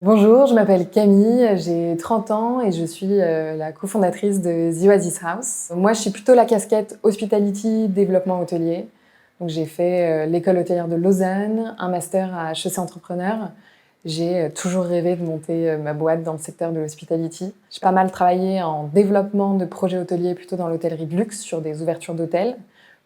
Bonjour, je m'appelle Camille, j'ai 30 ans et je suis la cofondatrice de The Oasis House. Moi, je suis plutôt la casquette Hospitality, développement hôtelier. Donc, j'ai fait l'école hôtelière de Lausanne, un master à HEC Entrepreneur. J'ai toujours rêvé de monter ma boîte dans le secteur de l'hospitality. J'ai pas mal travaillé en développement de projets hôteliers plutôt dans l'hôtellerie de luxe sur des ouvertures d'hôtels.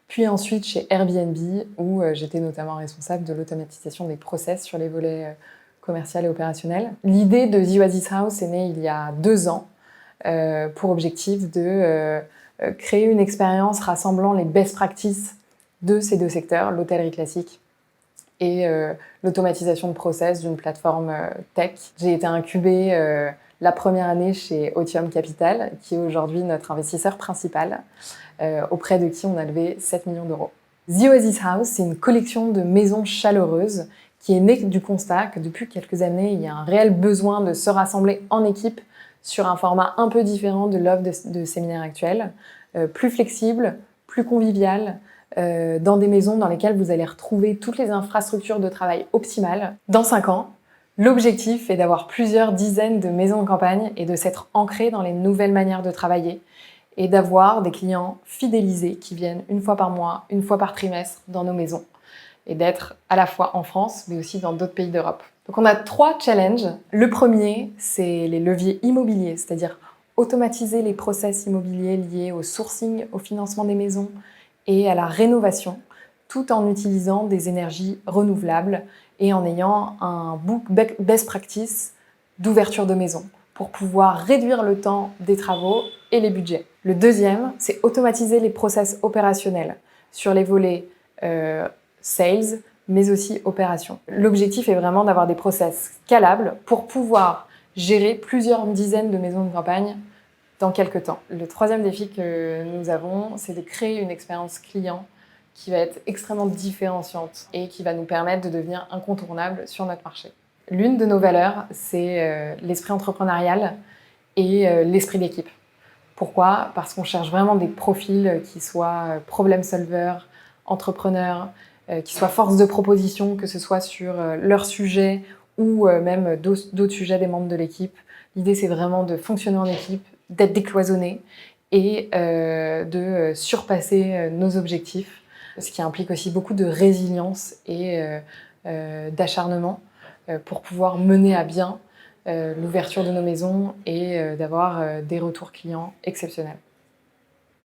Puis ensuite chez Airbnb où j'étais notamment responsable de l'automatisation des process sur les volets commercial et opérationnel. L'idée de The Oasis House est née il y a 2 ans pour objectif de créer une expérience rassemblant les best practices de ces deux secteurs, l'hôtellerie classique et l'automatisation de process d'une plateforme tech. J'ai été incubée la première année chez Otium Capital, qui est aujourd'hui notre investisseur principal, auprès de qui on a levé 7 millions d'euros. The Oasis House, c'est une collection de maisons chaleureuses qui est née du constat que depuis quelques années, il y a un réel besoin de se rassembler en équipe sur un format un peu différent de l'offre de séminaire actuelle, plus flexible, plus convivial, dans des maisons dans lesquelles vous allez retrouver toutes les infrastructures de travail optimales. Dans 5 ans, l'objectif est d'avoir plusieurs dizaines de maisons de campagne et de s'être ancré dans les nouvelles manières de travailler et d'avoir des clients fidélisés qui viennent une fois par mois, une fois par trimestre dans nos maisons et d'être à la fois en France mais aussi dans d'autres pays d'Europe. Donc on a 3 challenges. Le premier, c'est les leviers immobiliers, c'est-à-dire automatiser les process immobiliers liés au sourcing, au financement des maisons et à la rénovation, tout en utilisant des énergies renouvelables et en ayant un book best practice d'ouverture de maison pour pouvoir réduire le temps des travaux et les budgets. Le deuxième, c'est automatiser les process opérationnels sur les volets sales, mais aussi opérations. L'objectif est vraiment d'avoir des process scalables pour pouvoir gérer plusieurs dizaines de maisons de campagne dans quelques temps. Le troisième défi que nous avons, c'est de créer une expérience client qui va être extrêmement différenciante et qui va nous permettre de devenir incontournable sur notre marché. L'une de nos valeurs, c'est l'esprit entrepreneurial et l'esprit d'équipe. Pourquoi ? Parce qu'on cherche vraiment des profils qui soient problem solvers, entrepreneurs, qui soient force de proposition, que ce soit sur leur sujet ou même d'autres sujets des membres de l'équipe. L'idée, c'est vraiment de fonctionner en équipe, d'être décloisonné et de surpasser nos objectifs, ce qui implique aussi beaucoup de résilience et d'acharnement pour pouvoir mener à bien l'ouverture de nos maisons et d'avoir des retours clients exceptionnels.